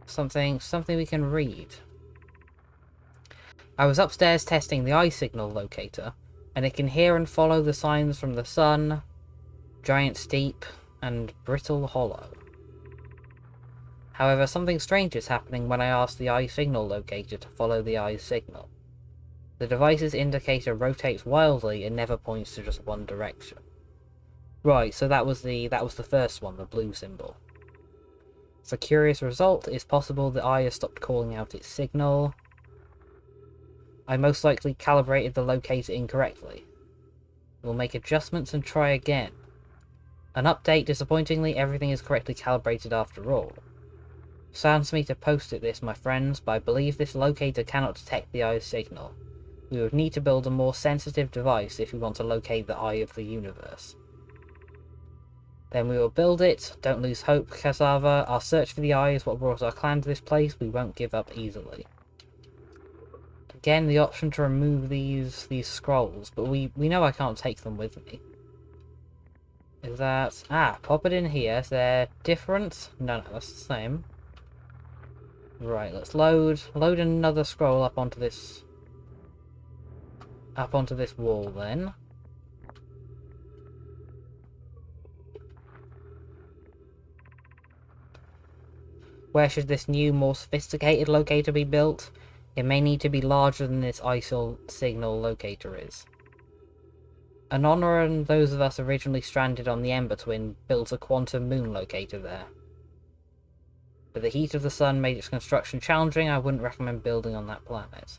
Something we can read. I was upstairs testing the eye signal locator, and it can hear and follow the signs from the sun, giant steep, and brittle hollow. However, something strange is happening when I ask the eye signal locator to follow the eye signal. The device's indicator rotates wildly and never points to just one direction. Right, so that was the first one, the blue symbol. It's a curious result. It's possible the eye has stopped calling out its signal. I most likely calibrated the locator incorrectly. We'll make adjustments and try again. An update, disappointingly, everything is correctly calibrated after all. Sounds me to post-it this, my friends, but I believe this locator cannot detect the eye's signal. We would need to build a more sensitive device if we want to locate the eye of the universe. Then we will build it. Don't lose hope, Cassava. Our search for the eye is what brought our clan to this place. We won't give up easily. Again, the option to remove these scrolls, but we know I can't take them with me. Is that... Ah, pop it in here. Is there different? No, that's the same. Right, let's load another scroll up onto this wall then. Where should this new, more sophisticated locator be built? It may need to be larger than this ISIL signal locator is. Anona and those of us originally stranded on the Ember Twin built a quantum moon locator there. But the heat of the sun made its construction challenging. I wouldn't recommend building on that planet.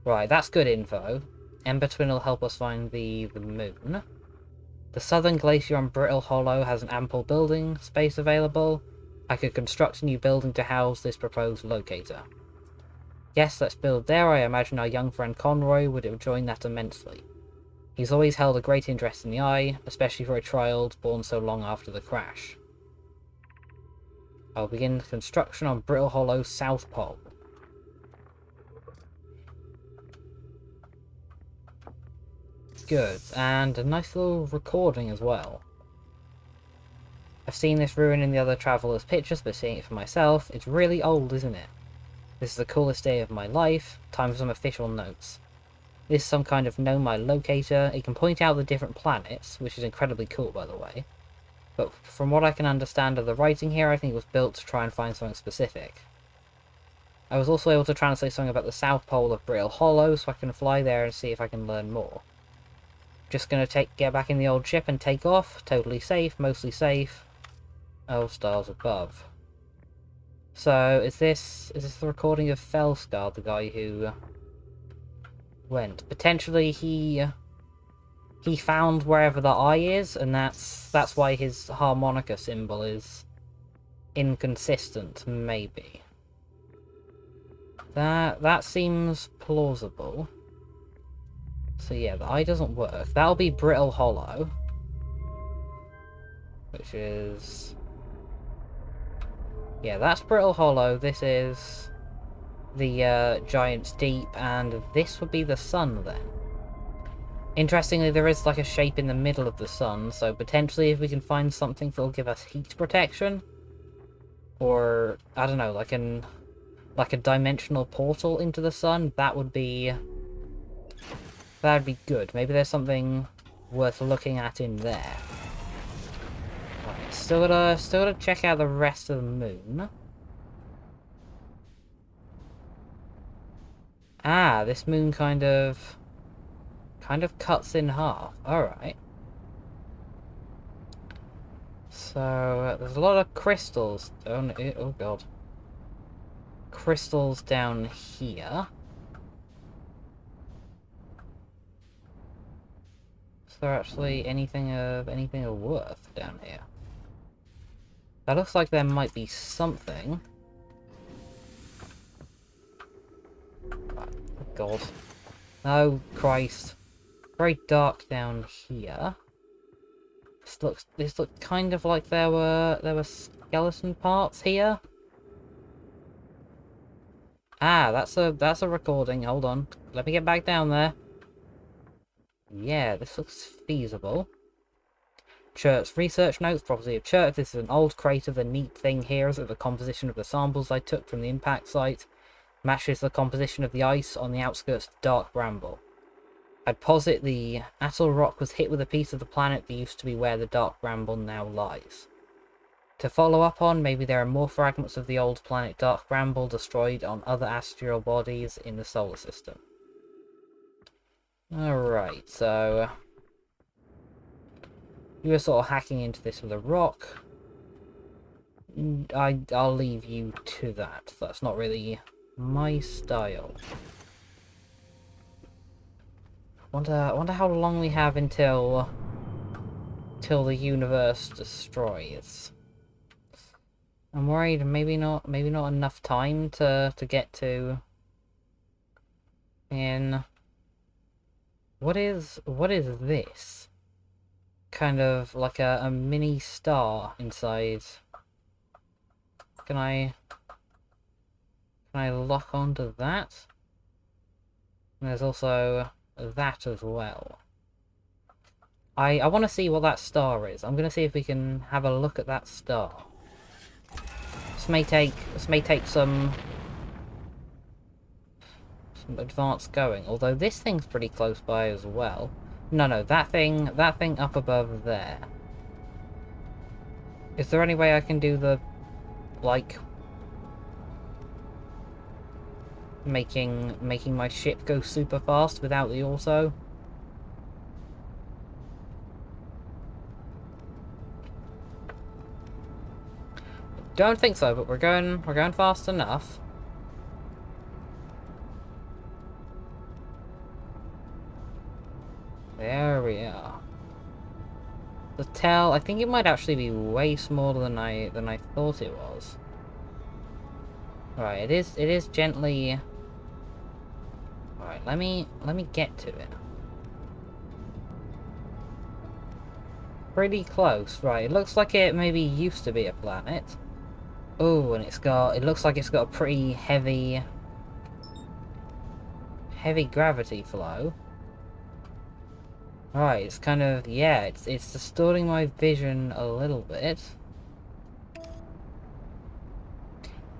Right, that's good info. Ember Twin will help us find the moon. The southern glacier on Brittle Hollow has an ample building space available. I could construct a new building to house this proposed locator. Yes, let's build there. I imagine our young friend Conroy would enjoy that immensely. He's always held a great interest in the eye, especially for a child born so long after the crash. I'll begin construction on Brittle Hollow South Pole. Good, and a nice little recording as well. I've seen this ruin in the other travelers' pictures, but seeing it for myself, it's really old, isn't it? This is the coolest day of my life. Time for some official notes. This is some kind of Nomai locator. It can point out the different planets, which is incredibly cool, by the way. But from what I can understand of the writing here, I think it was built to try and find something specific. I was also able to translate something about the South Pole of Brittle Hollow, so I can fly there and see if I can learn more. Just gonna get back in the old ship and take off. Totally safe, mostly safe. Oh, stars above. So, is this the recording of Felscar, the guy who went? Potentially he found wherever the eye is, and that's why his harmonica symbol is inconsistent, maybe. That seems plausible. So yeah, the eye doesn't work. That'll be Brittle Hollow. Which is... yeah, that's Brittle Hollow. This is the Giant's Deep, and this would be the sun then. Interestingly, there is like a shape in the middle of the sun, so potentially if we can find something that'll give us heat protection, or I don't know, like a dimensional portal into the sun, that'd be good. Maybe there's something worth looking at in there. Right, still gotta check out the rest of the moon. Ah, this moon kind of cuts in half. Alright. So, there's a lot of crystals. Oh god. Crystals down here. Is there actually anything of worth down here? That looks like there might be something. Oh god. Oh Christ. Very dark down here. This looked kind of like there were skeleton parts here. Ah, that's a recording. Hold on. Let me get back down there. Yeah, this looks feasible. Church research notes, property of Church. This is an old crater. The neat thing here is that the composition of the samples I took from the impact site matches the composition of the ice on the outskirts of Dark Bramble. I'd posit the Attlerock was hit with a piece of the planet that used to be where the Dark Bramble now lies. To follow up on, maybe there are more fragments of the old planet Dark Bramble destroyed on other asteroid bodies in the solar system. Alright, so you were sort of hacking into this with a rock. I'll leave you to that. That's not really my style. Wonder how long we have until the universe destroys. I'm worried maybe not enough time to get to in what is this? Kind of like a mini star inside. Can I lock onto that? And there's also that as well. I want to see what that star is. I'm going to see if we can have a look at that star. This may take some advanced going, although this thing's pretty close by as well. No, that thing up above there. Is there any way I can do the, like, making my ship go super fast without the auto? Don't think so, but we're going fast enough. The tail, I think it might actually be way smaller than I thought it was. Right, it is gently. Alright, let me get to it. Pretty close, right. It looks like it maybe used to be a planet. Oh, and it looks like it's got a pretty heavy gravity flow. Right, it's kind of, yeah, it's distorting my vision a little bit.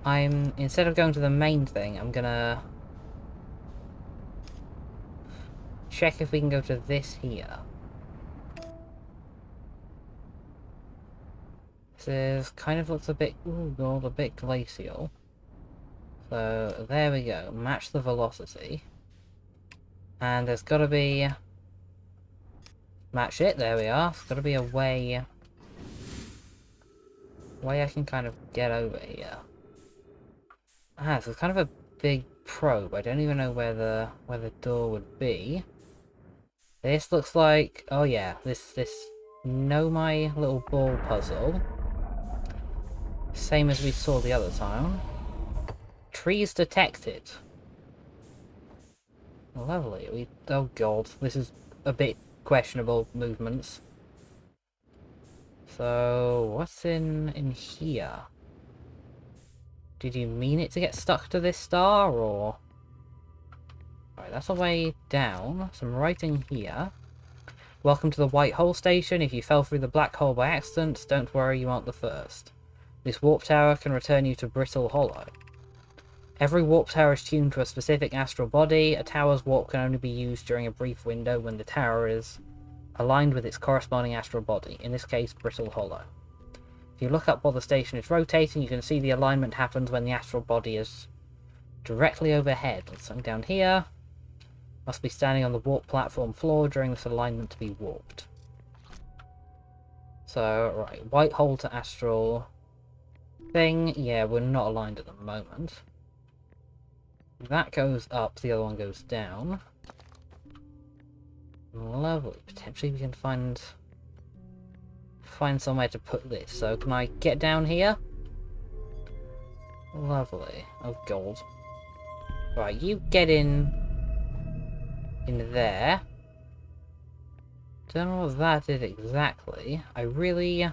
Instead of going to the main thing, I'm gonna check if we can go to this here. This kind of looks a bit, ooh, God, a bit glacial. So, there we go. Match the velocity. And there's gotta be... Match it, there we are. There's gotta be a way I can kind of get over here. Ah, so it's kind of a big probe. I don't even know where the door would be. This looks like... Oh yeah, this Nomai little ball puzzle. Same as we saw the other time. Trees detected. Lovely. Oh god, this is a bit questionable movements. So, what's in here? Did you mean it to get stuck to this star, or...? Alright, that's a way down. Some writing here. Welcome to the White Hole Station. If you fell through the black hole by accident, don't worry, you aren't the first. This warp tower can return you to Brittle Hollow. Every warp tower is tuned to a specific astral body. A tower's warp can only be used during a brief window when the tower is aligned with its corresponding astral body, in this case, Brittle Hollow. If you look up while the station is rotating, you can see the alignment happens when the astral body is directly overhead. There's something down here. Must be standing on the warp platform floor during this alignment to be warped. So, right, white hole to astral thing. Yeah, we're not aligned at the moment. That goes up, the other one goes down. Lovely. Potentially we can find somewhere to put this. So can I get down here? Lovely. Oh god. Right, you get in there. Don't know what that did exactly. I really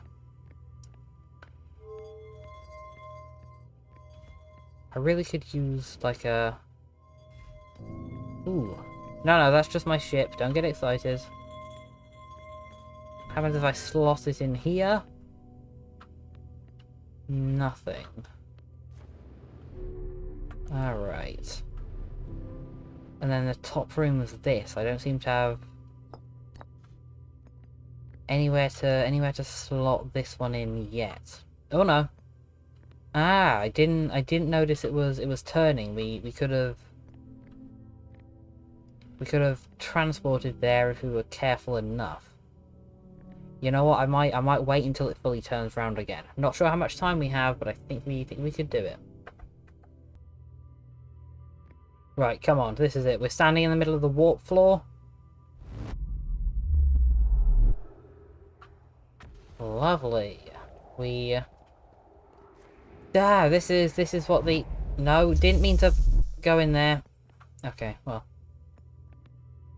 could use like a... Ooh. No, that's just my ship. Don't get excited. What happens if I slot it in here? Nothing. Alright. And then the top room is this. I don't seem to have anywhere to slot this one in yet. Oh no. Ah, I didn't notice it was turning. We could have transported there if we were careful enough. You know what? I might wait until it fully turns round again. I'm not sure how much time we have, but I think we could do it. Right, come on. This is it. We're standing in the middle of the warp floor. Lovely. This is what the... No, didn't mean to go in there. Okay, well.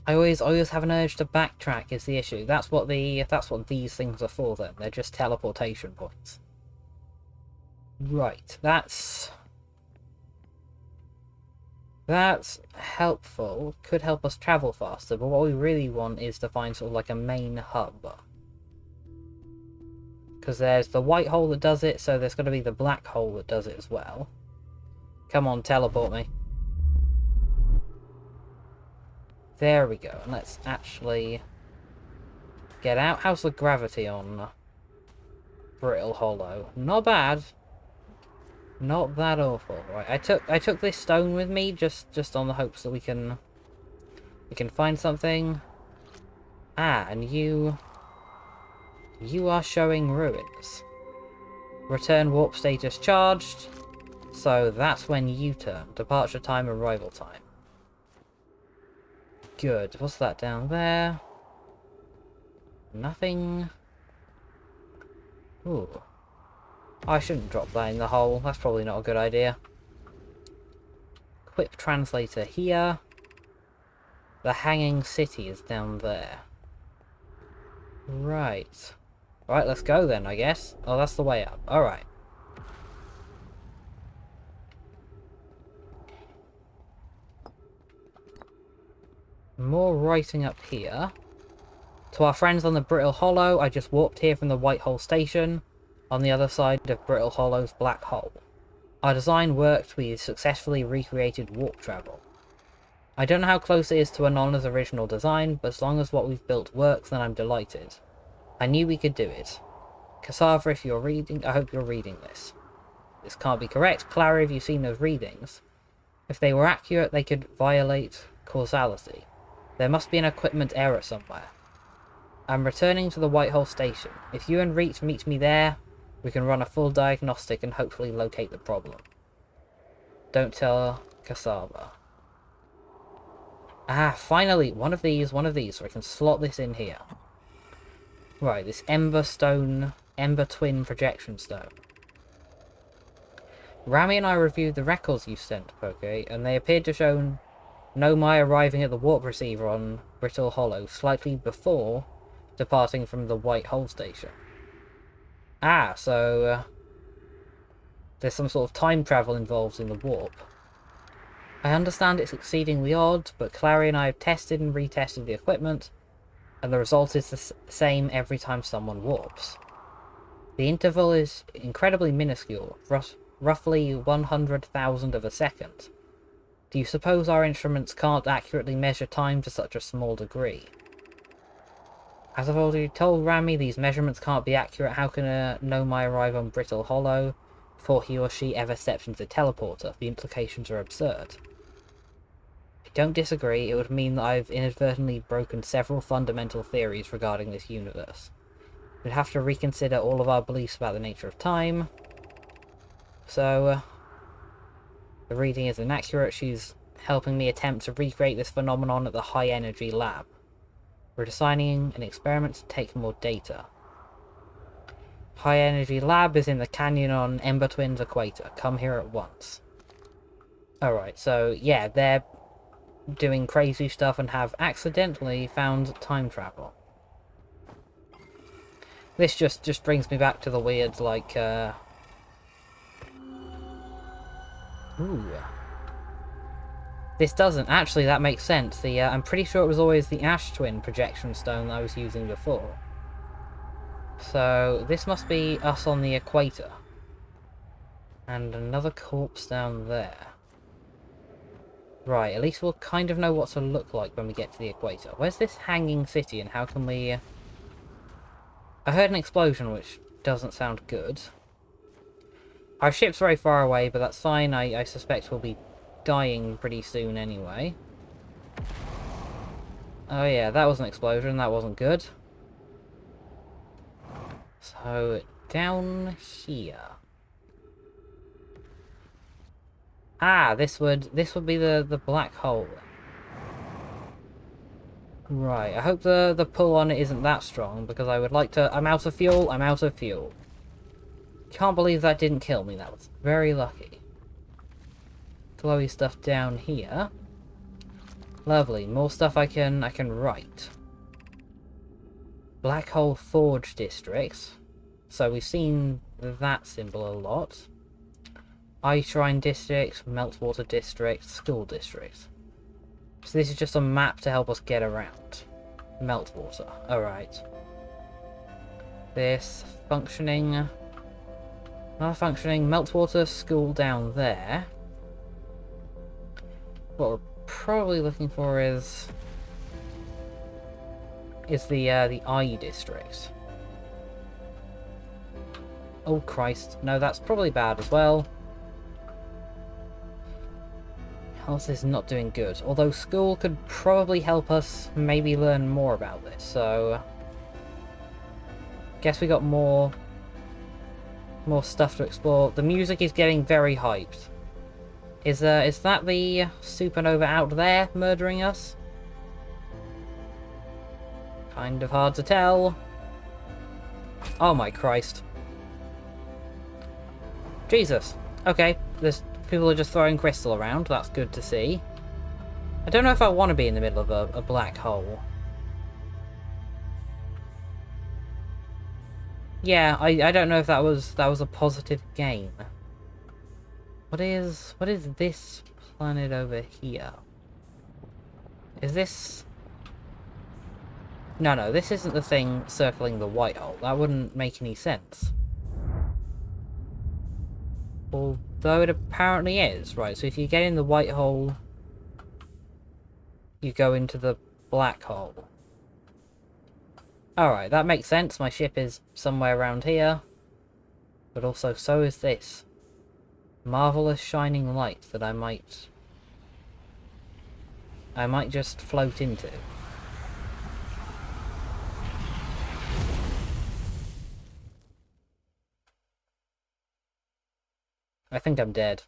I always have an urge to backtrack is the issue. That's what these things are for then. They're just teleportation points. Right, that's helpful. Could help us travel faster, but what we really want is to find sort of like a main hub. Because there's the white hole that does it, so there's got to be the black hole that does it as well. Come on, teleport me. There we go. And let's actually get out. How's the gravity on Brittle Hollow? Not bad. Not that awful. Right, I took this stone with me just on the hopes that we can find something. Ah, and you are showing ruins. Return warp status charged. So that's when U-turn. Departure time, arrival time. Good. What's that down there? Nothing. Ooh. I shouldn't drop that in the hole. That's probably not a good idea. Equip translator here. The hanging city is down there. Right. Right, let's go then, I guess. Oh, that's the way up. Alright. More writing up here. To our friends on the Brittle Hollow, I just warped here from the White Hole Station, on the other side of Brittle Hollow's Black Hole. Our design worked, we successfully recreated warp travel. I don't know how close it is to Anon's original design, but as long as what we've built works, then I'm delighted. I knew we could do it. Cassava, if you're reading, I hope you're reading this. This can't be correct. Clara, have you seen those readings? If they were accurate, they could violate causality. There must be an equipment error somewhere. I'm returning to the Whitehall Station. If you and Reach meet me there, we can run a full diagnostic and hopefully locate the problem. Don't tell Cassava. Ah, finally, one of these, so I can slot this in here. Right, this Ember Twin Projection Stone. Rami and I reviewed the records you sent, Poke, and they appeared to show Nomai arriving at the warp receiver on Brittle Hollow slightly before departing from the White Hole Station. Ah, so there's some sort of time travel involved in the warp. I understand it's exceedingly odd, but Clary and I have tested and retested the equipment, and the result is the same every time someone warps. The interval is incredibly minuscule, roughly 100,000 of a second. Do you suppose our instruments can't accurately measure time to such a small degree? As I've already told Rami, these measurements can't be accurate. How can a Nomai arrive on Brittle Hollow before he or she ever steps into the teleporter? The implications are absurd. I don't disagree. It would mean that I've inadvertently broken several fundamental theories regarding this universe. We'd have to reconsider all of our beliefs about the nature of time. So, the reading is inaccurate. She's helping me attempt to recreate this phenomenon at the high energy lab. We're designing an experiment to take more data. High energy lab is in the canyon on Ember Twins Equator. Come here at once. Alright, so yeah, they're doing crazy stuff and have accidentally found time travel. This just brings me back to the weird, like, ooh. This doesn't. Actually, that makes sense. I'm pretty sure it was always the Ash Twin projection stone that I was using before. So, this must be us on the equator. And another corpse down there. Right, at least we'll kind of know what to look like when we get to the equator. Where's this hanging city and how can we... I heard an explosion, which doesn't sound good. Our ship's very far away, but that's fine. I suspect we'll be dying pretty soon anyway. Oh yeah, that was an explosion. That wasn't good. So, down here. Ah, this would be the black hole. Right, I hope the pull on it isn't that strong, because I would like to... I'm out of fuel, I'm out of fuel. Can't believe that didn't kill me, that was very lucky. Glowy stuff down here. Lovely, more stuff I can write. Black Hole Forge Districts. So we've seen that symbol a lot. Ice Shrine District, Meltwater District, School District. So this is just a map to help us get around. Meltwater, alright. This functioning... Another functioning Meltwater School down there. What we're probably looking for is the I District. Oh Christ, no, that's probably bad as well. Health is not doing good, although school could probably help us maybe learn more about this, so... Guess we got more stuff to explore. The music is getting very hyped. Is that the supernova out there murdering us? Kind of hard to tell. Oh my Christ. Jesus. Okay, there's people are just throwing crystal around. That's good to see. I don't know if I want to be in the middle of a black hole. Yeah, I don't know if that was a positive gain. What is this planet over here? Is this... No, this isn't the thing circling the white hole. That wouldn't make any sense. Although it apparently is. Right, so if you get in the white hole, you go into the black hole. Alright, that makes sense. My ship is somewhere around here. But also, so is this. Marvelous shining light that I might just float into. I think I'm dead.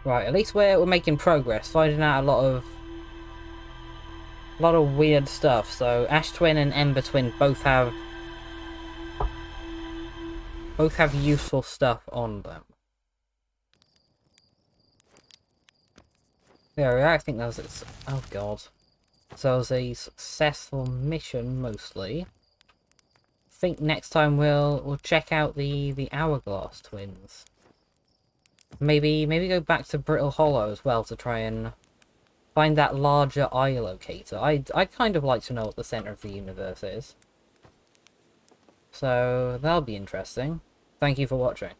Right, at least we're making progress, finding out a lot of weird stuff. So Ash Twin and Ember Twin both have useful stuff on them. There we are. I think that was it. Oh god. So it was a successful mission mostly. I think next time we'll check out the Hourglass Twins. Maybe go back to Brittle Hollow as well to try and find that larger eye locator. I'd kind of like to know what the center of the universe is. So that'll be interesting. Thank you for watching.